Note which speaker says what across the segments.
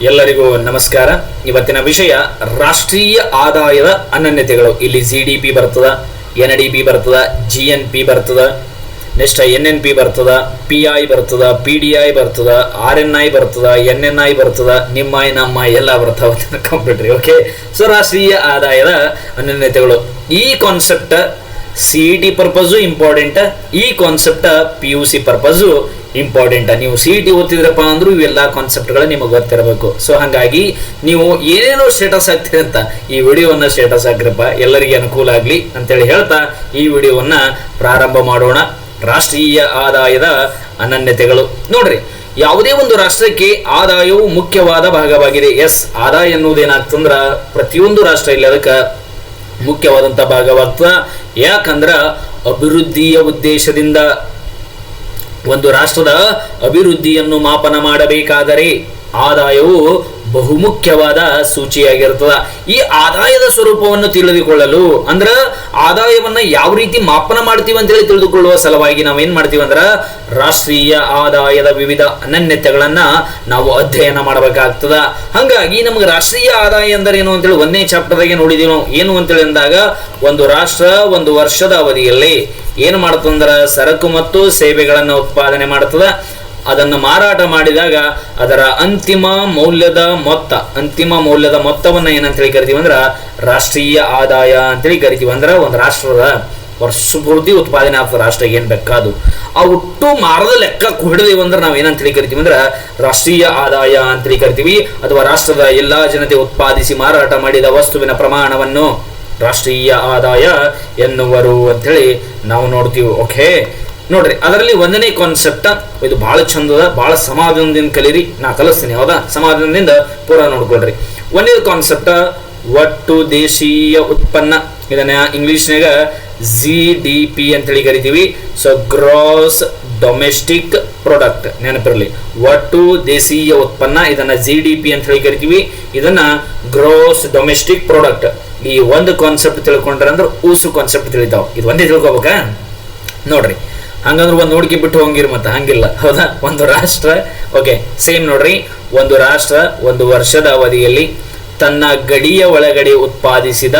Speaker 1: ಎಲ್ಲರಿಗೂ ನಮಸ್ಕಾರ. ಇವತ್ತಿನ ವಿಷಯ ರಾಷ್ಟ್ರೀಯ ಆದಾಯದ ಅನನ್ಯತೆಗಳು. ಇಲ್ಲಿ GDP ಬರ್ತದ, NDP ಬರ್ತದ, GNP ಬರ್ತದ, ನೆಕ್ಸ್ಟ್ NNP ಬರ್ತದ, PI ಬರ್ತದ, PDI ಬರ್ತದ, RNI ಬರ್ತದ, NNI ಬರ್ತದ, ನಿಮ್ಮ ನಮ್ಮ ಎಲ್ಲ ಬರ್ತಾವ ಕಂಪ್ಯೂಟರ್. ಓಕೆ, ಸೊ ರಾಷ್ಟ್ರೀಯ ಆದಾಯದ ಅನನ್ಯತೆಗಳು ಈ ಕಾನ್ಸೆಪ್ಟ್ CET ಪರ್ಪಸ್ಸು ಇಂಪಾರ್ಟೆಂಟ್, ಈ ಕಾನ್ಸೆಪ್ಟ್ PUC ಪರ್ಪಸ್ಸು ಇಂಪಾರ್ಟೆಂಟ್. ನೀವು CET ಓದ್ತಿದ್ರಪ್ಪ ಅಂದ್ರೂ ಇವೆಲ್ಲ ಕಾನ್ಸೆಪ್ಟ್ಗಳು ನಿಮಗೆ ಗೊತ್ತಿರಬೇಕು. ಸೊ ಹಾಗಾಗಿ ನೀವು ಏನೇನೋ ಸ್ಟೇಟಸ್ ಹಾಕ್ತೀರಿ ಅಂತ ಈ ವಿಡಿಯೋವನ್ನ ಸ್ಟೇಟಸ್ ಹಾಕ್ರಪ್ಪ, ಎಲ್ಲರಿಗೆ ಅನುಕೂಲ ಆಗಲಿ ಅಂತೇಳಿ ಹೇಳ್ತಾ ಈ ವಿಡಿಯೋವನ್ನ ಪ್ರಾರಂಭ ಮಾಡೋಣ. ರಾಷ್ಟ್ರೀಯ ಆದಾಯದ ಅನನ್ಯತೆಗಳು. ನೋಡ್ರಿ, ಯಾವುದೇ ಒಂದು ರಾಷ್ಟ್ರಕ್ಕೆ ಆದಾಯವು ಮುಖ್ಯವಾದ ಭಾಗವಾಗಿದೆ. ಆದಾಯ ಎನ್ನುವುದೇನಾಗ್ತಂದ್ರ ಪ್ರತಿಯೊಂದು ರಾಷ್ಟ್ರ ಇಲ್ಲಿ ಅದಕ್ಕೆ ಮುಖ್ಯವಾದಂಥ ಭಾಗವಾಗ್ತದ. ಯಾಕಂದ್ರ ಅಭಿವೃದ್ಧಿಯ ಉದ್ದೇಶದಿಂದ ಒಂದು ರಾಷ್ಟ್ರದ ಅಭಿವೃದ್ಧಿಯನ್ನು ಮಾಪನ ಮಾಡಬೇಕಾದರೆ ಆದಾಯವು ಬಹುಮುಖ್ಯವಾದ ಸೂಚಿಯಾಗಿರ್ತದ. ಈ ಆದಾಯದ ಸ್ವರೂಪವನ್ನು ತಿಳಿದುಕೊಳ್ಳಲು ಅಂದ್ರ ಆದಾಯವನ್ನ ಯಾವ ರೀತಿ ಮಾಪನ ಮಾಡ್ತೀವಿ ಅಂತೇಳಿ ತಿಳಿದುಕೊಳ್ಳುವ ಸಲುವಾಗಿ ನಾವೇನ್ ಮಾಡ್ತೀವಿ ಅಂದ್ರ ರಾಷ್ಟ್ರೀಯ ಆದಾಯದ ವಿವಿಧ ಅನನ್ಯತೆಗಳನ್ನ ನಾವು ಅಧ್ಯಯನ ಮಾಡಬೇಕಾಗ್ತದ. ಹಂಗಾಗಿ ನಮ್ಗೆ ರಾಷ್ಟ್ರೀಯ ಆದಾಯ ಅಂದರೆ ಏನು ಅಂತೇಳಿ ಒಂದನೇ ಚಾಪ್ಟರ್ದಾಗೆ ನೋಡಿದೀವಿ ನಾವು. ಏನು ಅಂತೇಳಿ ಅಂದಾಗ ಒಂದು ರಾಷ್ಟ್ರ ಒಂದು ವರ್ಷದ ಅವಧಿಯಲ್ಲಿ ಏನು ಮಾಡ್ತಂದ್ರ ಸರಕು ಮತ್ತು ಸೇವೆಗಳನ್ನು ಉತ್ಪಾದನೆ ಮಾಡ್ತದ. ಅದನ್ನು ಮಾರಾಟ ಮಾಡಿದಾಗ ಅದರ ಅಂತಿಮ ಮೌಲ್ಯದ ಮೊತ್ತವನ್ನ ಏನಂತೇಳಿ ಕರಿತೀವಿ ಅಂದ್ರ ರಾಷ್ಟ್ರೀಯ ಆದಾಯ ಅಂತೇಳಿ ಕರಿತೀವಿ. ಅಂದ್ರ ಒಂದು ರಾಷ್ಟ್ರದ ವರ್ಷ ಪೂರ್ತಿ ಉತ್ಪಾದನೆ ಆಗ್ತದೆ ರಾಷ್ಟ್ರ ಏನ್ ಬೇಕಾದು ಆ ಒಟ್ಟು ಮಾರದ ಲೆಕ್ಕ ಹಿಡಿದೀವಿ ಅಂದ್ರೆ ನಾವ್ ಏನಂತೇಳಿ ಕರಿತೀವಿ ಅಂದ್ರ ರಾಷ್ಟ್ರೀಯ ಆದಾಯ ಅಂತೇಳಿ ಕರಿತೀವಿ. ಅಥವಾ ರಾಷ್ಟ್ರದ ಎಲ್ಲಾ ಜನತೆ ಉತ್ಪಾದಿಸಿ ಮಾರಾಟ ಮಾಡಿದ ವಸ್ತುವಿನ ಪ್ರಮಾಣವನ್ನು ರಾಷ್ಟ್ರೀಯ ಆದಾಯ ಎನ್ನುವರು ಅಂತೇಳಿ ನಾವು ನೋಡ್ತೀವಿ. ಓಕೆ, ನೋಡ್ರಿ, ಅದರಲ್ಲಿ ಒಂದನೇ ಕಾನ್ಸೆಪ್ಟ್ ಇದು ಬಹಳ ಚಂದದ, ಬಹಳ ಸಮಾಧಾನದಿಂದ ಕಲೀರಿ. ನಾ ಕಲಿಸ್ತೀನಿ, ಹೌದಾ? ಸಮಾಧಾನದಿಂದ ಪೂರ ನೋಡ್ಕೊಳ್ರಿ. ಒಂದೇ ಕಾನ್ಸೆಪ್ಟ್ ಒಟ್ಟು ದೇಶೀಯ ಉತ್ಪನ್ನ. ಇದನ್ನ ಇಂಗ್ಲಿಷ್ನಾಗ GDP ಅಂತೇಳಿ ಕರಿತೀವಿ. ಸೊ ಗ್ರಾಸ್ ಡೊಮೆಸ್ಟಿಕ್ ಪ್ರಾಡಕ್ಟ್ ನೆನಪಿರಲಿ. ಒಟ್ಟು ದೇಶೀಯ ಉತ್ಪನ್ನ, ಇದನ್ನ GDP ಅಂತ ಹೇಳಿ ಕರಿತೀವಿ. ಇದನ್ನ ಗ್ರಾಸ್ ಡೊಮೆಸ್ಟಿಕ್ ಪ್ರಾಡಕ್ಟ್. ಈ ಒಂದು ಕಾನ್ಸೆಪ್ಟ್ ತಿಳ್ಕೊಂಡ್ರೆ ಅಂದ್ರೆ ಊಸು ಕಾನ್ಸೆಪ್ಟ್ ತಿಳಿತಾವ. ಇದು ಒಂದೇ ತಿಳ್ಕೊಬೇಕಾ? ನೋಡ್ರಿ, ಹಂಗಂದ್ರೆ ಒಂದು ನೋಡ್ಕಿ ಬಿಟ್ಟು ಹೋಗಿರ್ ಮತ್ತೆ ಹಂಗಿಲ್ಲ, ಹೌದಾ? ಒಂದು ರಾಷ್ಟ್ರ, ಓಕೆ, ಸೇಮ್ ನೋಡ್ರಿ, ಒಂದು ರಾಷ್ಟ್ರ ಒಂದು ವರ್ಷದ ಅವಧಿಯಲ್ಲಿ ತನ್ನ ಗಡಿಯ ಒಳಗಡೆ ಉತ್ಪಾದಿಸಿದ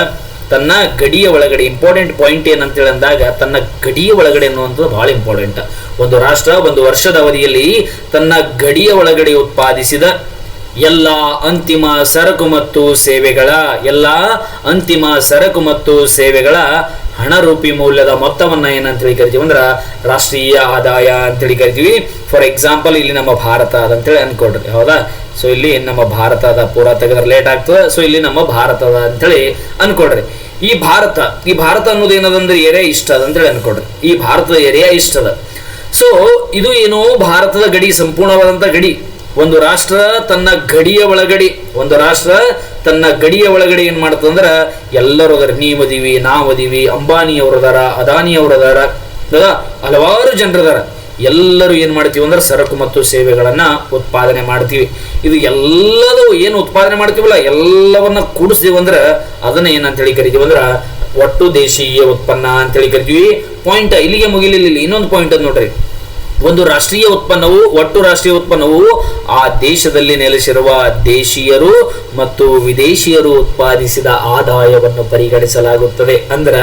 Speaker 1: ಇಂಪಾರ್ಟೆಂಟ್ ಪಾಯಿಂಟ್ ಏನಂತೇಳಿ ಅಂದಾಗ ತನ್ನ ಗಡಿಯ ಒಳಗಡೆ ಅನ್ನುವಂಥದ್ದು ಬಹಳ ಇಂಪಾರ್ಟೆಂಟ್. ಒಂದು ರಾಷ್ಟ್ರ ಒಂದು ವರ್ಷದ ಅವಧಿಯಲ್ಲಿ ತನ್ನ ಗಡಿಯ ಒಳಗಡೆ ಉತ್ಪಾದಿಸಿದ ಎಲ್ಲ ಅಂತಿಮ ಸರಕು ಮತ್ತು ಸೇವೆಗಳ ಹಣರೂಪಿ ಮೌಲ್ಯದ ಮೊತ್ತವನ್ನ ಏನಂತೇಳಿ ಕರಿತೀವಿ ಅಂದ್ರ ರಾಷ್ಟ್ರೀಯ ಆದಾಯ ಅಂತೇಳಿ ಕರಿತೀವಿ. ಫಾರ್ ಎಕ್ಸಾಂಪಲ್ ಇಲ್ಲಿ ನಮ್ಮ ಭಾರತ ಅದಂತೇಳಿ ಅನ್ಕೊಡ್ರಿ, ಹೌದಾ? ಸೊ ಇಲ್ಲಿ ನಮ್ಮ ಭಾರತದ ಪೂರ ತೆಗೆದ್ರೆ ಲೇಟ್ ಆಗ್ತದೆ. ಸೊ ಇಲ್ಲಿ ನಮ್ಮ ಭಾರತದ ಅಂತೇಳಿ ಅನ್ಕೊಡ್ರಿ. ಈ ಭಾರತ ಅನ್ನೋದು ಏನದಂದ್ರೆ ಏರಿಯಾ ಇಷ್ಟ ಅದಂತೇಳಿ ಅನ್ಕೊಡ್ರಿ. ಈ ಭಾರತದ ಏರಿಯಾ ಇಷ್ಟದ. ಸೊ ಇದು ಏನು, ಭಾರತದ ಗಡಿ, ಸಂಪೂರ್ಣವಾದಂತ ಗಡಿ. ಒಂದು ರಾಷ್ಟ್ರ ತನ್ನ ಗಡಿಯ ಒಳಗಡೆ ಏನ್ ಮಾಡ್ತಂದ್ರ ಎಲ್ಲರೂ ಅದರ ನೀವದೀವಿ, ನಾವದೀವಿ, ಅಂಬಾನಿಯವ್ರದಾರ, ಅದಾನಿಯವ್ರದಾರ, ಹಲವಾರು ಜನರದಾರ. ಎಲ್ಲರೂ ಏನ್ ಮಾಡ್ತೀವಿ ಅಂದ್ರೆ ಸರಕು ಮತ್ತು ಸೇವೆಗಳನ್ನ ಉತ್ಪಾದನೆ ಮಾಡ್ತೀವಿ. ಇದು ಎಲ್ಲದೂ ಏನು ಉತ್ಪಾದನೆ ಮಾಡ್ತೀವಲ್ಲ ಎಲ್ಲವನ್ನ ಕೂಡಿಸ್ತೀವಿ ಅಂದ್ರ ಅದನ್ನ ಏನಂತೇಳಿ ಕರಿತೀವಿ ಅಂದ್ರ ಒಟ್ಟು ದೇಶೀಯ ಉತ್ಪನ್ನ ಅಂತೇಳಿ ಕರಿತೀವಿ. ಪಾಯಿಂಟ್ ಇಲ್ಲಿಗೆ ಮುಗಿಲಿಲ್ಲ. ಇನ್ನೊಂದು ಪಾಯಿಂಟ್ ಅದ್ ನೋಡ್ರಿ, ಒಂದು ಒಟ್ಟು ರಾಷ್ಟ್ರೀಯ ಉತ್ಪನ್ನವು ಆ ದೇಶದಲ್ಲಿ ನೆಲೆಸಿರುವ ದೇಶೀಯರು ಮತ್ತು ವಿದೇಶಿಯರು ಉತ್ಪಾದಿಸಿದ ಆದಾಯವನ್ನು ಪರಿಗಣಿಸಲಾಗುತ್ತದೆ. ಅಂದ್ರ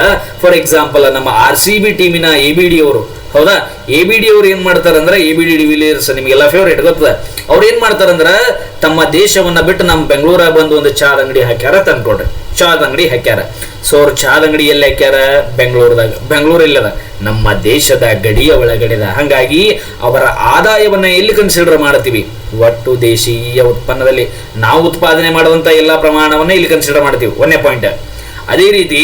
Speaker 1: ಫಾರ್ ಎಕ್ಸಾಂಪಲ್ ನಮ್ಮ RCB ಟೀಮಿನ ABD ಅವರು, ಹೌದಾ? ABD ಅವ್ರು ಏನ್ ಮಾಡ್ತಾರಂದ್ರ ABD ಡಿವಿಲಿಯರ್ಸ್ ನಿಮ್ಗೆಲ್ಲ ಫೇವ್ರೇಟ್ ಗೊತ್ತದ. ಅವ್ರು ಏನ್ ಮಾಡ್ತಾರಂದ್ರ ತಮ್ಮ ದೇಶವನ್ನ ಬಿಟ್ಟು ನಮ್ಮ ಬೆಂಗಳೂರಾಗ ಬಂದು ಒಂದು ಚಾದ ಅಂಗಡಿ ಹಾಕ್ಯಾರ ತಂದ್ಕೊಡ್ರಿ. ಚಾದ ಅಂಗಡಿ ಹಾಕ್ಯಾರ. ಸೊ ಅವ್ರು ಚಾದ ಅಂಗಡಿ ಎಲ್ಲಿ ಹಾಕ್ಯಾರ? ಬೆಂಗಳೂರು ಇಲ್ಲದ, ನಮ್ಮ ದೇಶದ ಗಡಿಯ ಒಳಗಡೆದ. ಹಂಗಾಗಿ ಅವರ ಆದಾಯವನ್ನ ಎಲ್ಲಿ ಕನ್ಸಿಡರ್ ಮಾಡ್ತೀವಿ? ಒಟ್ಟು ದೇಶೀಯ ಉತ್ಪನ್ನದಲ್ಲಿ ನಾವು ಉತ್ಪಾದನೆ ಮಾಡುವಂತ ಎಲ್ಲಾ ಪ್ರಮಾಣವನ್ನ ಇಲ್ಲಿ ಕನ್ಸಿಡರ್ ಮಾಡ್ತೀವಿ. ಒಂದೇ ಪಾಯಿಂಟ್. ಅದೇ ರೀತಿ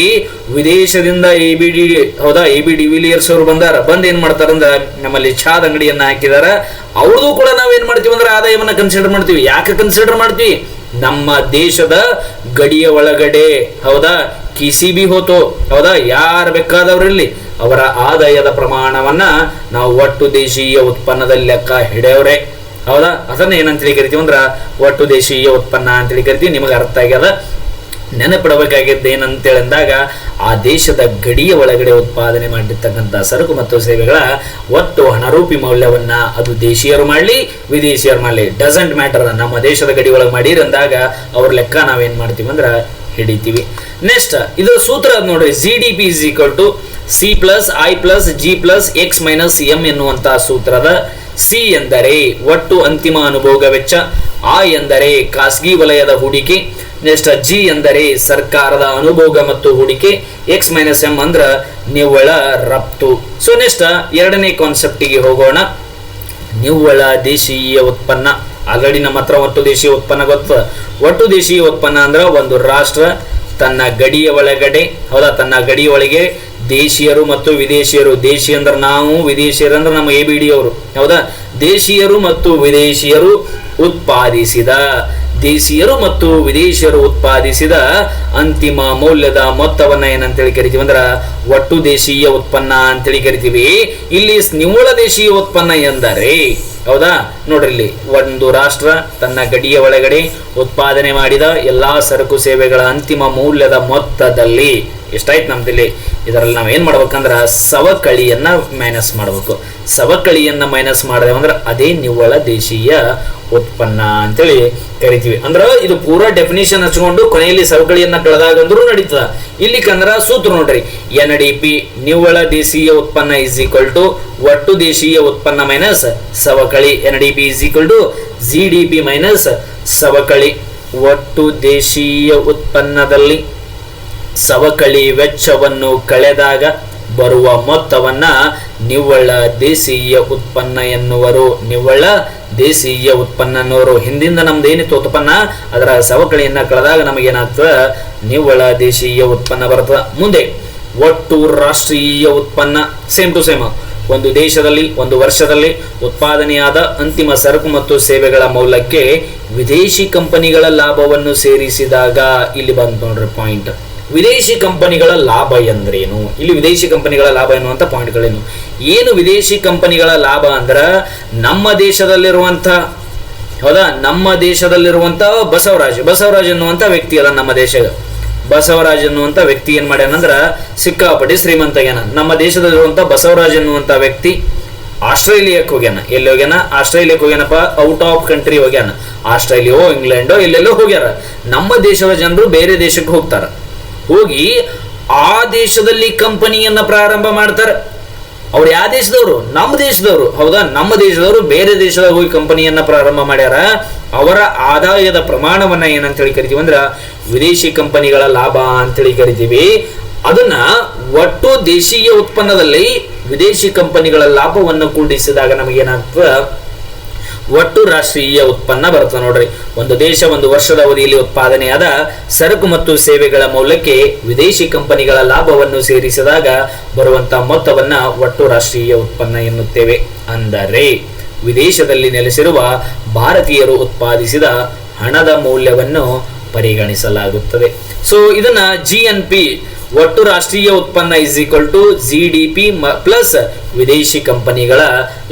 Speaker 1: ವಿದೇಶದಿಂದ ABD ಡಿವಿಲಿಯರ್ಸ್ ಅವರು ಬಂದ್ ಏನ್ ಮಾಡ್ತಾರಂದ್ರ ನಮ್ಮಲ್ಲಿ ಚಾದ ಅಂಗಡಿಯನ್ನ ಹಾಕಿದಾರ. ಅವ್ರದ್ದು ಕೂಡ ನಾವೇನ್ ಮಾಡ್ತೀವಿ ಅಂದ್ರೆ ಆದಾಯವನ್ನ ಕನ್ಸಿಡರ್ ಮಾಡ್ತೀವಿ. ಯಾಕೆ ಕನ್ಸಿಡರ್ ಮಾಡ್ತೀವಿ? ನಮ್ಮ ದೇಶದ ಗಡಿಯ ಒಳಗಡೆ, ಹೌದಾ? KCB ಹೋತೋ, ಹೌದಾ? ಯಾರು ಬೇಕಾದವ್ರಲ್ಲಿ ಅವರ ಆದಾಯದ ಪ್ರಮಾಣವನ್ನ ನಾವು ಒಟ್ಟು ದೇಶೀಯ ಉತ್ಪನ್ನದಲ್ಲಿ ಲೆಕ್ಕ ಹಿಡಿಯವ್ರೆ, ಹೌದಾ? ಅದನ್ನ ಏನಂತೇಳಿ ಕರಿತೀವಿ ಅಂದ್ರ ಒಟ್ಟು ದೇಶೀಯ ಉತ್ಪನ್ನ ಅಂತೇಳಿ ಕರಿತೀವಿ. ನಿಮಗೆ ಅರ್ಥ ಆಗ್ಯದ? ನೆನಪಿಡಬೇಕಾಗಿದ್ದು ಏನಂತೇಳಿ ಅಂದಾಗ ಆ ದೇಶದ ಗಡಿಯ ಒಳಗಡೆ ಉತ್ಪಾದನೆ ಮಾಡಿರ್ತಕ್ಕಂಥ ಸರಕು ಮತ್ತು ಸೇವೆಗಳ ಒಟ್ಟು ಹಣರೂಪಿ ಮೌಲ್ಯವನ್ನ ಅದು ದೇಶೀಯರು ಮಾಡಲಿ ವಿದೇಶಿಯರು ಮಾಡಲಿ ಡಸಂಟ್ ಮ್ಯಾಟರ್, ನಮ್ಮ ದೇಶದ ಗಡಿ ಒಳಗೆ ಮಾಡಿರಂದಾಗ ಅವ್ರ ಲೆಕ್ಕ ನಾವೇನ್ ಮಾಡ್ತೀವಿ ಅಂದ್ರೆ ಹಿಡಿತೀವಿ. ನೆಕ್ಸ್ಟ್ ಇದರ ಸೂತ್ರ ನೋಡ್ರಿ, GDP is equal to C plus I plus G plus X minus M ಎನ್ನುವಂತಹ ಸೂತ್ರದ C ಎಂದರೆ ಒಟ್ಟು ಅಂತಿಮ ಅನುಭೋಗ ವೆಚ್ಚ, I ಎಂದರೆ ಖಾಸಗಿ ವಲಯದ ಹೂಡಿಕೆ, ನೆಕ್ಸ್ಟ್ G ಎಂದರೆ ಸರ್ಕಾರದ ಅನುಭೋಗ ಮತ್ತು ಹೂಡಿಕೆ, X ಮೈನಸ್ M ಅಂದ್ರ ನಿವ್ವಳ ರಫ್ತು. ಸೊ ನೆಕ್ಸ್ಟ್ ಎರಡನೇ ಕಾನ್ಸೆಪ್ಟಿಗೆ ಹೋಗೋಣ. ನಿವ್ವಳ ದೇಶೀಯ ಉತ್ಪನ್ನ. ಆಲ್ರೆಡಿ ನಮ್ಮ ಹತ್ರ ಒಟ್ಟು ದೇಶೀಯ ಉತ್ಪನ್ನ ಗೊತ್ತ. ಒಟ್ಟು ದೇಶೀಯ ಉತ್ಪನ್ನ ಅಂದ್ರ ಒಂದು ರಾಷ್ಟ್ರ ತನ್ನ ಗಡಿಯ ಒಳಗಡೆ, ಹೌದಾ, ತನ್ನ ಗಡಿಯ ಒಳಗೆ ದೇಶೀಯರು ಮತ್ತು ವಿದೇಶಿಯರು, ದೇಶಿ ಅಂದ್ರೆ ನಾವು, ವಿದೇಶಿಯರು ಅಂದ್ರೆ ನಮ್ಮ ABD ಅವರು, ಹೌದಾ, ದೇಶೀಯರು ಮತ್ತು ವಿದೇಶಿಯರು ಉತ್ಪಾದಿಸಿದ ಅಂತಿಮ ಮೌಲ್ಯದ ಮೊತ್ತವನ್ನ ಏನಂತೇಳಿ ಕರಿತೀವಿ ಅಂದ್ರ ಒಟ್ಟು ದೇಶೀಯ ಉತ್ಪನ್ನ ಅಂತೇಳಿ ಕರಿತೀವಿ. ಇಲ್ಲಿ ನಿವ್ವಳ ದೇಶೀಯ ಉತ್ಪನ್ನ ಎಂದರೆ, ಹೌದಾ, ನೋಡ್ರಿ ಇಲ್ಲಿ ಒಂದು ರಾಷ್ಟ್ರ ತನ್ನ ಗಡಿಯ ಒಳಗಡೆ ಉತ್ಪಾದನೆ ಮಾಡಿದ ಎಲ್ಲಾ ಸರಕು ಸೇವೆಗಳ ಅಂತಿಮ ಮೌಲ್ಯದ ಮೊತ್ತದಲ್ಲಿ ಎಷ್ಟಾಯ್ತು ನಮ್ದಿಲ್ಲಿ, ಇದರಲ್ಲಿ ನಾವ್ ಏನ್ ಮಾಡ್ಬೇಕಂದ್ರ ಸವಕಳಿಯನ್ನ ಮೈನಸ್ ಮಾಡ್ಬೇಕು. ಸವಕಳಿಯನ್ನ ಮೈನಸ್ ಮಾಡಿದೆವು ಅಂದ್ರೆ ಅದೇ ನಿವ್ವಳ ದೇಶೀಯ ಉತ್ಪನ್ನ ಅಂತೇಳಿ ಕರಿತೀವಿ. ಅಂದ್ರ ಇದು ಪೂರಾ ಡೆಫಿನಿಷನ್ ಹಚ್ಕೊಂಡು ಕೊನೆಯಲ್ಲಿ ಸವಕಳಿಯನ್ನ ಕಳೆದಾಗಂದ್ರೂ ನಡೀತದ. ಇಲ್ಲಿ ಕಂದ್ರ ಸೂತ್ರ ನೋಡ್ರಿ, NDP ನಿವ್ವಳ ದೇಶೀಯ ಉತ್ಪನ್ನ ಇಸ್ ಈಕ್ವಲ್ ಟು ಒಟ್ಟು ದೇಶೀಯ ಉತ್ಪನ್ನ ಮೈನಸ್ ಸವಕಳಿ. NDP is equal to GDP minus ಸವಕಳಿ. ಒಟ್ಟು ದೇಶೀಯ ಉತ್ಪನ್ನದಲ್ಲಿ ಸವಕಳಿ ವೆಚ್ಚವನ್ನು ಕಳೆದಾಗ ಬರುವ ಮೊತ್ತವನ್ನ ನಿವ್ವಳ ದೇಶೀಯ ಉತ್ಪನ್ನ ಎನ್ನುವರು. ನಿವ್ವಳ ದೇಶೀಯ ಉತ್ಪನ್ನ ಅನ್ನೋರು ಹಿಂದಿಂದ ನಮ್ದು ಏನಿತ್ತು ಉತ್ಪನ್ನ, ಅದರ ಸವಕಳಿಯನ್ನ ಕಳೆದಾಗ ನಮಗೇನಾಗ್ತದ ನಿವ್ವಳ ದೇಶೀಯ ಉತ್ಪನ್ನ ಬರ್ತದ. ಮುಂದೆ ಒಟ್ಟು ರಾಷ್ಟ್ರೀಯ ಉತ್ಪನ್ನ, ಸೇಮ್ ಟು ಸೇಮ್. ಒಂದು ದೇಶದಲ್ಲಿ ಒಂದು ವರ್ಷದಲ್ಲಿ ಉತ್ಪಾದನೆಯಾದ ಅಂತಿಮ ಸರಕು ಮತ್ತು ಸೇವೆಗಳ ಮೌಲ್ಯಕ್ಕೆ ವಿದೇಶಿ ಕಂಪನಿಗಳ ಲಾಭವನ್ನು ಸೇರಿಸಿದಾಗ ಇಲ್ಲಿ ಬಂತು ನೋಡ್ರಿ ಪಾಯಿಂಟ್. ವಿದೇಶಿ ಕಂಪನಿಗಳ ಲಾಭ ಎಂದ್ರೇನು, ಇಲ್ಲಿ ವಿದೇಶಿ ಕಂಪನಿಗಳ ಲಾಭ ಎನ್ನುವಂತ ಪಾಯಿಂಟ್ಗಳೇನು? ಏನು ವಿದೇಶಿ ಕಂಪನಿಗಳ ಲಾಭ ಅಂದ್ರ ನಮ್ಮ ದೇಶದಲ್ಲಿರುವಂತ, ಹೌದಾ, ನಮ್ಮ ದೇಶದಲ್ಲಿರುವಂತ ಬಸವರಾಜ್ ಎನ್ನುವಂತ ವ್ಯಕ್ತಿ ಅದ ನಮ್ಮ ದೇಶದ. ಬಸವರಾಜ್ ಎನ್ನುವಂತ ವ್ಯಕ್ತಿ ಏನ್ ಮಾಡ್ಯಾನಂದ್ರ ಸಿಕ್ಕಾಪಟ್ಟಿ ಶ್ರೀಮಂತಗ್ಯಾನ. ನಮ್ಮ ದೇಶದಲ್ಲಿರುವಂತ ಬಸವರಾಜ್ ಎನ್ನುವಂತ ವ್ಯಕ್ತಿ ಆಸ್ಟ್ರೇಲಿಯಾಕ್ಕೆ ಹೋಗ್ಯಾನ. ಎಲ್ಲಿ ಹೋಗ್ಯಾನ? ಆಸ್ಟ್ರೇಲಿಯಾಕ್ಕೆ ಹೋಗ್ಯಾನಪ್ಪ. ಔಟ್ ಆಫ್ ಕಂಟ್ರಿ ಹೋಗ್ಯಾನ. ಆಸ್ಟ್ರೇಲಿಯೋ ಇಂಗ್ಲೆಂಡೋ ಎಲ್ಲೆಲ್ಲೋ ಹೋಗ್ಯಾರ. ನಮ್ಮ ದೇಶದ ಜನರು ಬೇರೆ ದೇಶಕ್ಕೆ ಹೋಗ್ತಾರ. ಹೋಗಿ ಆ ದೇಶದಲ್ಲಿ ಕಂಪನಿಯನ್ನ ಪ್ರಾರಂಭ ಮಾಡ್ತಾರೆ. ಅವ್ರು ಯಾವ ದೇಶದವರು? ನಮ್ಮ ದೇಶದವರು, ಹೌದಾ. ನಮ್ಮ ದೇಶದವರು ಬೇರೆ ದೇಶದಾಗ ಹೋಗಿ ಕಂಪನಿಯನ್ನ ಪ್ರಾರಂಭ ಮಾಡ್ಯಾರ. ಅವರ ಆದಾಯದ ಪ್ರಮಾಣವನ್ನ ಏನಂತೇಳಿ ಕರಿತೀವಿ ಅಂದ್ರ ವಿದೇಶಿ ಕಂಪನಿಗಳ ಲಾಭ ಅಂತೇಳಿ ಕರಿತೀವಿ. ಅದನ್ನ ಒಟ್ಟು ದೇಶೀಯ ಉತ್ಪನ್ನದಲ್ಲಿ ವಿದೇಶಿ ಕಂಪನಿಗಳ ಲಾಭವನ್ನು ಕೂಡಿಸಿದಾಗ ನಮಗೇನಾಗ್ತದ ಒಟ್ಟು ರಾಷ್ಟ್ರೀಯ ಉತ್ಪನ್ನ ಬರ್ತದೆ. ನೋಡ್ರಿ, ಒಂದು ದೇಶ ಒಂದು ವರ್ಷದ ಅವಧಿಯಲ್ಲಿ ಉತ್ಪಾದನೆಯಾದ ಸರಕು ಮತ್ತು ಸೇವೆಗಳ ಮೌಲ್ಯಕ್ಕೆ ವಿದೇಶಿ ಕಂಪನಿಗಳ ಲಾಭವನ್ನು ಸೇರಿಸಿದಾಗ ಬರುವಂತಹ ಮೊತ್ತವನ್ನ ಒಟ್ಟು ರಾಷ್ಟ್ರೀಯ ಉತ್ಪನ್ನ ಎನ್ನುತ್ತೇವೆ. ಅಂದರೆ ವಿದೇಶದಲ್ಲಿ ನೆಲೆಸಿರುವ ಭಾರತೀಯರು ಉತ್ಪಾದಿಸಿದ ಹಣದ ಮೌಲ್ಯವನ್ನು ಪರಿಗಣಿಸಲಾಗುತ್ತದೆ. ಸೊ ಇದನ್ನ GNP ಒಟ್ಟು ರಾಷ್ಟ್ರೀಯ ಉತ್ಪನ್ನ is equal to GDP plus ವಿದೇಶಿ ಕಂಪನಿಗಳ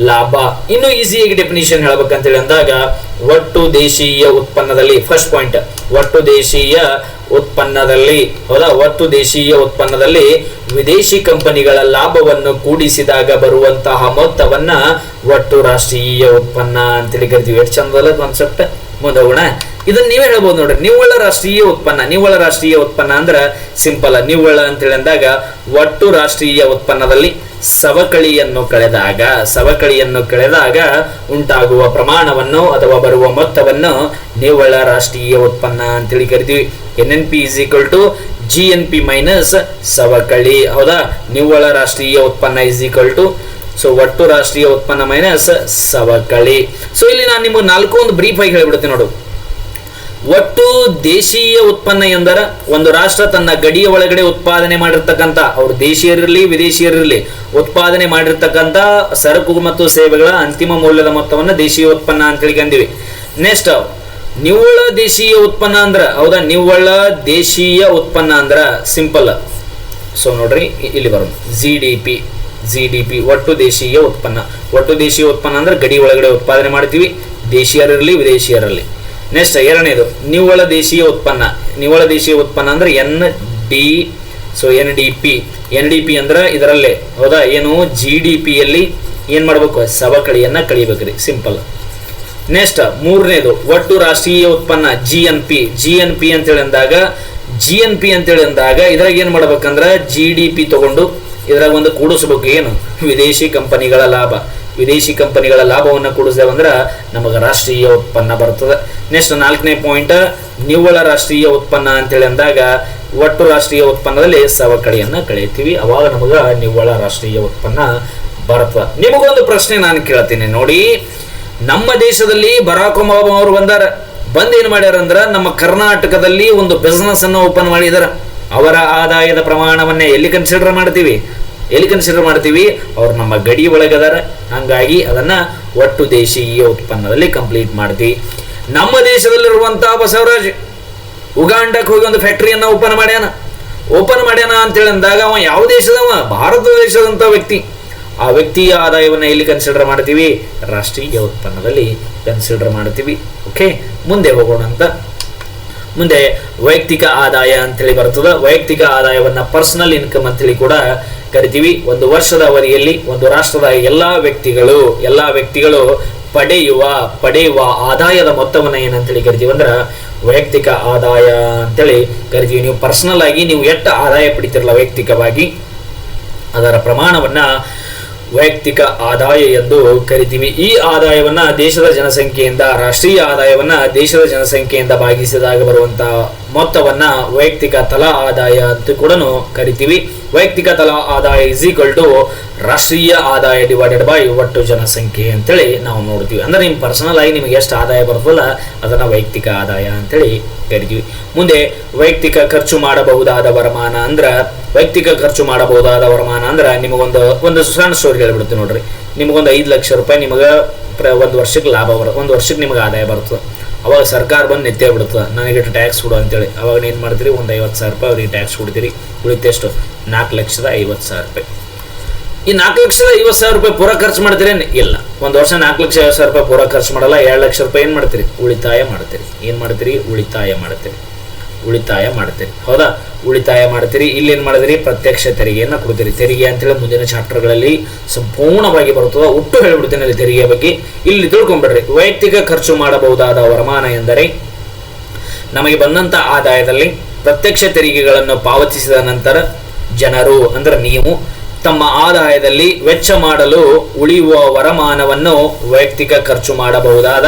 Speaker 1: ಲಾಭ. ಇನ್ನು ಈಸಿಯಾಗಿ ಡೆಫಿನಿಷನ್ ಹೇಳ್ಬೇಕಂತೇಳಿ ಅಂದಾಗ ಒಟ್ಟು ದೇಶೀಯ ಉತ್ಪನ್ನದಲ್ಲಿ ಫಸ್ಟ್ ಪಾಯಿಂಟ್, ಒಟ್ಟು ದೇಶೀಯ ಉತ್ಪನ್ನದಲ್ಲಿ, ಹೌದಾ, ಒಟ್ಟು ದೇಶೀಯ ಉತ್ಪನ್ನದಲ್ಲಿ ವಿದೇಶಿ ಕಂಪನಿಗಳ ಲಾಭವನ್ನು ಕೂಡಿಸಿದಾಗ ಬರುವಂತಹ ಮೊತ್ತವನ್ನ ಒಟ್ಟು ರಾಷ್ಟ್ರೀಯ ಉತ್ಪನ್ನ ಅಂತೇಳಿ ಕರಿತೀವಿ. ಎಷ್ಟು ಚಂದಲ್ಲ ಕಾನ್ಸೆಪ್ಟ್. ಮುಂದೋಗೋಣ. ಇದನ್ನ ನೀವೇ ಹೇಳ್ಬೋದು ನೋಡ್ರಿ, ನಿವ್ವಳ ರಾಷ್ಟ್ರೀಯ ಉತ್ಪನ್ನ. ನಿವ್ವಳ ರಾಷ್ಟ್ರೀಯ ಉತ್ಪನ್ನ ಅಂದ್ರ ಸಿಂಪಲ್. ನಿವ್ವಳ ಅಂತೇಳಿ ಅಂದಾಗ ಒಟ್ಟು ರಾಷ್ಟ್ರೀಯ ಉತ್ಪನ್ನದಲ್ಲಿ ಸವಕಳಿಯನ್ನು ಕಳೆದಾಗ ಉಂಟಾಗುವ ಪ್ರಮಾಣವನ್ನು ಅಥವಾ ಬರುವ ಮೊತ್ತವನ್ನು ನಿವ್ವಳ ರಾಷ್ಟ್ರೀಯ ಉತ್ಪನ್ನ ಅಂತೇಳಿ ಕರಿತೀವಿ. NNP is equal to GNP minus ಸವಕಳಿ, ಹೌದಾ. ನಿವ್ವಳ ರಾಷ್ಟ್ರೀಯ ಉತ್ಪನ್ನ ಇಸ್ ಈಕ್ವಲ್ ಟು ಒಟ್ಟು ರಾಷ್ಟ್ರೀಯ ಉತ್ಪನ್ನ ಮೈನಸ್ ಸವಕಳಿ. ಸೊ ಇಲ್ಲಿ ನಾನು ನಿಮಗೆ ಒಂದು ಬ್ರೀಫ್ ಆಗಿ ಹೇಳ್ಬಿಡ್ತೀನಿ ನೋಡು. ಒಟ್ಟು ದೇಶೀಯ ಉತ್ಪನ್ನ ಎಂದರ ಒಂದು ರಾಷ್ಟ್ರ ತನ್ನ ಗಡಿಯ ಒಳಗಡೆ ಉತ್ಪಾದನೆ ಮಾಡಿರ್ತಕ್ಕಂಥ, ಅವ್ರು ದೇಶೀಯರಿರಲಿ ವಿದೇಶಿಯರಿರಲಿ, ಉತ್ಪಾದನೆ ಮಾಡಿರ್ತಕ್ಕಂಥ ಸರಕು ಮತ್ತು ಸೇವೆಗಳ ಅಂತಿಮ ಮೌಲ್ಯದ ಮೊತ್ತವನ್ನು ದೇಶೀಯ ಉತ್ಪನ್ನ ಅಂತೇಳಿ ಕಂದಿವಿ. ನೆಕ್ಸ್ಟ್ ನಿವ್ವಳ ದೇಶೀಯ ಉತ್ಪನ್ನ ಅಂದ್ರ, ಹೌದಾ, ನಿವ್ವಳ ದೇಶೀಯ ಉತ್ಪನ್ನ ಅಂದ್ರ ಸಿಂಪಲ್. ಸೊ ನೋಡ್ರಿ ಇಲ್ಲಿ ಬರೋದು GDP ಒಟ್ಟು ದೇಶೀಯ ಉತ್ಪನ್ನ. ಒಟ್ಟು ದೇಶೀಯ ಉತ್ಪನ್ನ ಅಂದ್ರೆ ಗಡಿ ಒಳಗಡೆ ಉತ್ಪಾದನೆ ಮಾಡ್ತೀವಿ, ದೇಶೀಯರಿರಲಿ ವಿದೇಶಿಯರಲ್ಲಿ. ನೆಕ್ಸ್ಟ್ ಎರಡನೇದು ನಿವ್ವಳ ದೇಶೀಯ ಉತ್ಪನ್ನ. ನಿವ್ವಳ ದೇಶೀಯ ಉತ್ಪನ್ನ ಅಂದ್ರೆ ಎನ್ ಡಿ ಪಿ ಅಂದ್ರೆ ಇದರಲ್ಲೇ ಹೌದಾ, ಏನು GDP ಯಲ್ಲಿ ಏನ್ ಮಾಡ್ಬೇಕು, ಸವಕಳಿಯನ್ನ ಕಳಿಬೇಕ್ರಿ, ಸಿಂಪಲ್. ನೆಕ್ಸ್ಟ್ ಮೂರನೇದು ಒಟ್ಟು ರಾಷ್ಟ್ರೀಯ ಉತ್ಪನ್ನ GNP ಅಂತೇಳಿ ಅಂದಾಗ ಇದ್ರಾಗ ಏನ್ ಮಾಡ್ಬೇಕಂದ್ರ GDP ತಗೊಂಡು ಇದ್ರಾಗ ಒಂದು ಕೂಡಿಸ್ಬೇಕು, ಏನು ವಿದೇಶಿ ಕಂಪನಿಗಳ ಲಾಭವನ್ನು ಕೂಡಿಸಿದೇವಂದ್ರ ನಮಗೆ ರಾಷ್ಟ್ರೀಯ ಉತ್ಪನ್ನ ಬರ್ತದೆ. ನೆಕ್ಸ್ಟ್ 4ನೇ ಪಾಯಿಂಟ್ ನಿವ್ವಳ ರಾಷ್ಟ್ರೀಯ ಉತ್ಪನ್ನ ಅಂತೇಳಿ ಅಂದಾಗ ಒಟ್ಟು ರಾಷ್ಟ್ರೀಯ ಉತ್ಪನ್ನದಲ್ಲಿ ಸವಕಳಿಯನ್ನ ಕಳೀತೀವಿ, ಅವಾಗ ನಮಗ ನಿವ್ವಳ ರಾಷ್ಟ್ರೀಯ ಉತ್ಪನ್ನ ಬರ್ತದೆ. ನಿಮಗೊಂದು ಪ್ರಶ್ನೆ ನಾನು ಕೇಳ್ತೀನಿ ನೋಡಿ. ನಮ್ಮ ದೇಶದಲ್ಲಿ ಬರಾಕ್ ಒಬಾಮ ಅವರು ಬಂದು ಏನ್ ಮಾಡ್ಯಾರ ಅಂದ್ರ ನಮ್ಮ ಕರ್ನಾಟಕದಲ್ಲಿ ಒಂದು ಬಿಸ್ನೆಸ್ ಅನ್ನು ಓಪನ್ ಮಾಡಿದಾರ. ಅವರ ಆದಾಯದ ಪ್ರಮಾಣವನ್ನ ಎಲ್ಲಿ ಕನ್ಸಿಡರ್ ಮಾಡ್ತೀವಿ, ಅವ್ರು ನಮ್ಮ ಗಡಿ ಒಳಗದಾರ, ಹಂಗಾಗಿ ಅದನ್ನ ಒಟ್ಟು ದೇಶೀಯ ಉತ್ಪನ್ನದಲ್ಲಿ ಕಂಪ್ಲೀಟ್ ಮಾಡ್ತೀವಿ. ನಮ್ಮ ದೇಶದಲ್ಲಿರುವಂತಹ ಬಸವರಾಜ್ ಉಗಾಂಡಕ್ಕೆ ಹೋಗಿ ಒಂದು ಫ್ಯಾಕ್ಟರಿಯನ್ನ ಓಪನ್ ಮಾಡ್ಯಾನ ಅಂತೇಳಿ ಅಂದಾಗ ಅವ ಯಾವ ದೇಶದವ, ಭಾರತ ದೇಶದಂತ ವ್ಯಕ್ತಿ. ಆ ವ್ಯಕ್ತಿಯ ಆದಾಯವನ್ನ ಎಲ್ಲಿ ಕನ್ಸಿಡರ್ ಮಾಡ್ತೀವಿ, ರಾಷ್ಟ್ರೀಯ ಉತ್ಪನ್ನದಲ್ಲಿ ಕನ್ಸಿಡರ್ ಮಾಡ್ತೀವಿ. ಓಕೆ, ಮುಂದೆ ಹೋಗೋಣ ಅಂತ. ಮುಂದೆ ವೈಯಕ್ತಿಕ ಆದಾಯ ಅಂತೇಳಿ ಬರ್ತದ. ವೈಯಕ್ತಿಕ ಆದಾಯವನ್ನ ಪರ್ಸನಲ್ ಇನ್ಕಮ್ ಅಂತೇಳಿ ಕೂಡ ಕರಿತೀವಿ. ಒಂದು ವರ್ಷದ ಅವಧಿಯಲ್ಲಿ ಒಂದು ರಾಷ್ಟ್ರದ ಎಲ್ಲಾ ವ್ಯಕ್ತಿಗಳು ಪಡೆಯುವ ಆದಾಯದ ಮೊತ್ತವನ್ನ ಏನಂತೇಳಿ ಕರಿತೀವಿ ಅಂದ್ರ ವೈಯಕ್ತಿಕ ಆದಾಯ ಅಂತೇಳಿ ಕರಿತೀವಿ. ನೀವು ಪರ್ಸನಲ್ ಆಗಿ ನೀವು ಎಷ್ಟು ಆದಾಯ ಪಡಿತಿರಲ್ಲ ವೈಯಕ್ತಿಕವಾಗಿ, ಅದರ ಪ್ರಮಾಣವನ್ನ ವೈಯಕ್ತಿಕ ಆದಾಯ ಎಂದು ಕರಿತೀವಿ. ಈ ಆದಾಯವನ್ನ ರಾಷ್ಟ್ರೀಯ ಆದಾಯವನ್ನ ದೇಶದ ಜನಸಂಖ್ಯೆಯಿಂದ ಭಾಗಿಸಿದಾಗ ಬರುವಂತಹ ಮೊತ್ತವನ್ನ ವೈಯಕ್ತಿಕ ತಲಾ ಆದಾಯ ಅಂತ ಕೂಡ ಕರಿತೀವಿ. ವೈಯಕ್ತಿಕ ತಲಾ ಆದಾಯ ರಾಷ್ಟ್ರೀಯ ಆದಾಯ ಡಿವೈಡೆಡ್ ಬೈ ಒಟ್ಟು ಜನಸಂಖ್ಯೆ ಅಂತೇಳಿ ನಾವು ನೋಡ್ತೀವಿ. ಅಂದ್ರೆ ನಿಮ್ ಪರ್ಸನಲ್ ಆಗಿ ನಿಮಗೆ ಎಷ್ಟು ಆದಾಯ ಬರ್ತದಲ್ಲ ಅದನ್ನ ವೈಯಕ್ತಿಕ ಆದಾಯ ಅಂತೇಳಿ ಕರಿತೀವಿ. ಮುಂದೆ ವೈಯಕ್ತಿಕ ಖರ್ಚು ಮಾಡಬಹುದಾದ ವರಮಾನ ಅಂದ್ರ ನಿಮಗೊಂದು ಸಣ್ಣ ಸ್ಟೋರಿ ಹೇಳ್ಬಿಡ್ತೀವಿ ನೋಡ್ರಿ. ನಿಮಗೊಂದು 5 ಲಕ್ಷ ರೂಪಾಯಿ ನಿಮಗೆ ಒಂದು ವರ್ಷಕ್ಕೆ ಒಂದು ವರ್ಷಕ್ಕೆ ನಿಮಗೆ ಆದಾಯ ಬರ್ತದೆ. ಅವಾಗ ಸರ್ಕಾರ ಬಂದು ನೆತ್ತೇ ಬಿಡ್ತದೆ, ನನಗೆ ಟ್ಯಾಕ್ಸ್ ಕೊಡು ಅಂತೇಳಿ. ಅವಾಗ ಏನು ಮಾಡ್ತೀರಿ, ಒಂದು 50,000 ರೂಪಾಯಿ ಅವ್ರಿಗೆ ಟ್ಯಾಕ್ಸ್ ಕೊಡ್ತೀರಿ. ಉಳಿತೆಷ್ಟು 4,50,000 ರೂಪಾಯಿ. ಈ 4,50,000 ರೂಪಾಯಿ ಪೂರ ಖರ್ಚು ಮಾಡ್ತೀರೇನು? ಇಲ್ಲ. ಒಂದು ವರ್ಷ 4,50,000 ರೂಪಾಯಿ ಪೂರ ಖರ್ಚು ಮಾಡಲ್ಲ. 2 ಲಕ್ಷ ರೂಪಾಯಿ ಏನು ಮಾಡ್ತೀರಿ, ಉಳಿತಾಯ ಮಾಡ್ತೀರಿ. ಹೌದಾ, ಉಳಿತಾಯ ಮಾಡ್ತೀರಿ. ಇಲ್ಲಿ ಏನ್ ಮಾಡಿದ್ರಿ, ಪ್ರತ್ಯಕ್ಷ ತೆರಿಗೆಯನ್ನ ಕೊಡ್ತೀರಿ. ತೆರಿಗೆ ಅಂತೇಳಿ ಮುಂದಿನ ಚಾಪ್ಟರ್ಗಳಲ್ಲಿ ಸಂಪೂರ್ಣವಾಗಿ ಬರ್ತದೆ, ಒಟ್ಟು ಹೇಳ್ಬಿಡ್ತೇನೆ ಅಲ್ಲಿ ತೆರಿಗೆ ಬಗ್ಗೆ. ಇಲ್ಲಿ ತಿಳ್ಕೊಂಡ್ಬಿಡ್ರಿ. ವೈಯಕ್ತಿಕ ಖರ್ಚು ಮಾಡಬಹುದಾದ ವರಮಾನ ಎಂದರೆ ನಮಗೆ ಬಂದಂತ ಆದಾಯದಲ್ಲಿ ಪ್ರತ್ಯಕ್ಷ ತೆರಿಗೆಗಳನ್ನು ಪಾವತಿಸಿದ ನಂತರ ಜನರು ಅಂದ್ರೆ ನೀವು ತಮ್ಮ ಆದಾಯದಲ್ಲಿ ವೆಚ್ಚ ಮಾಡಲು ಉಳಿಯುವ ವರಮಾನವನ್ನು ವೈಯಕ್ತಿಕ ಖರ್ಚು ಮಾಡಬಹುದಾದ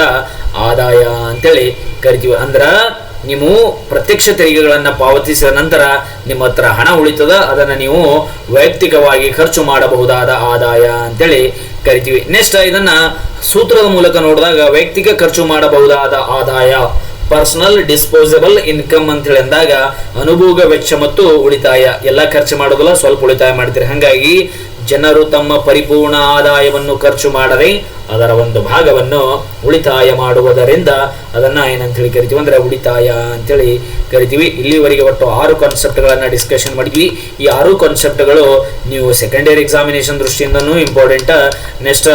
Speaker 1: ಆದಾಯ ಅಂತೇಳಿ ಕರಿತೀವಿ. ಅಂದ್ರ ನೀವು ಪ್ರತ್ಯಕ್ಷ ತೆರಿಗೆಗಳನ್ನ ಪಾವತಿಸಿದ ನಂತರ ನಿಮ್ಮ ಹತ್ರ ಹಣ ಉಳಿತದ, ಅದನ್ನ ನೀವು ವೈಯಕ್ತಿಕವಾಗಿ ಖರ್ಚು ಮಾಡಬಹುದಾದ ಆದಾಯ ಅಂತೇಳಿ ಕರಿತೀವಿ. ನೆಕ್ಸ್ಟ್ ಇದನ್ನ ಸೂತ್ರದ ಮೂಲಕ ನೋಡಿದಾಗ ವೈಯಕ್ತಿಕ ಖರ್ಚು ಮಾಡಬಹುದಾದ ಆದಾಯ ಪರ್ಸನಲ್ ಡಿಸ್ಪೋಸಬಲ್ ಇನ್ಕಮ್ ಅಂತ ಹೇಳಿ ಅಂದಾಗ ಅನುಭೋಗ ವೆಚ್ಚ ಮತ್ತು ಉಳಿತಾಯ ಎಲ್ಲ ಖರ್ಚು ಮಾಡೋದಿಲ್ಲ, ಸ್ವಲ್ಪ ಉಳಿತಾಯ ಮಾಡ್ತೀರಿ. ಹಾಗಾಗಿ ಜನರು ತಮ್ಮ ಪರಿಪೂರ್ಣ ಆದಾಯವನ್ನು ಖರ್ಚು ಮಾಡದೆ ಅದರ ಒಂದು ಭಾಗವನ್ನು ಉಳಿತಾಯ ಮಾಡುವುದರಿಂದ ಅದನ್ನ ಏನಂತೇಳಿ ಕರಿತೀವಿ ಅಂದ್ರೆ ಉಳಿತಾಯ ಅಂತೇಳಿ ಕರಿತೀವಿ. ಇಲ್ಲಿವರೆಗೆ ಒಟ್ಟು 6 ಕಾನ್ಸೆಪ್ಟ್ಗಳನ್ನ ಡಿಸ್ಕಷನ್ ಮಾಡಿದ್ವಿ. ಈ 6 ಕಾನ್ಸೆಪ್ಟ್ಗಳು ನೀವು ಸೆಕೆಂಡರಿ ಎಕ್ಸಾಮಿನೇಷನ್ ದೃಷ್ಟಿಯಿಂದನೂ important, next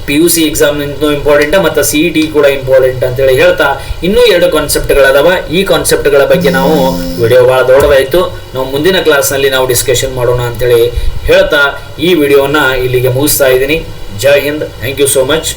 Speaker 1: PUC exam important, ಮತ್ತು CET ಕೂಡ ಇಂಪಾರ್ಟೆಂಟ್ ಅಂತೇಳಿ ಹೇಳ್ತಾ ಇನ್ನೂ 2 ಕಾನ್ಸೆಪ್ಟ್ಗಳದಾವ. ಈ ಕಾನ್ಸೆಪ್ಟ್ಗಳ ಬಗ್ಗೆ ನಾವು ವಿಡಿಯೋ ಬಹಳ ದೊಡ್ಡದಾಯ್ತು, ನಾವು ಮುಂದಿನ ಕ್ಲಾಸ್ನಲ್ಲಿ ನಾವು ಡಿಸ್ಕಷನ್ ಮಾಡೋಣ ಅಂತೇಳಿ ಹೇಳ್ತಾ ಈ ವಿಡಿಯೋನ ಇಲ್ಲಿಗೆ ಮುಗಿಸ್ತಾ ಇದ್ದೀನಿ. ಜೈ Hind, thank you so much.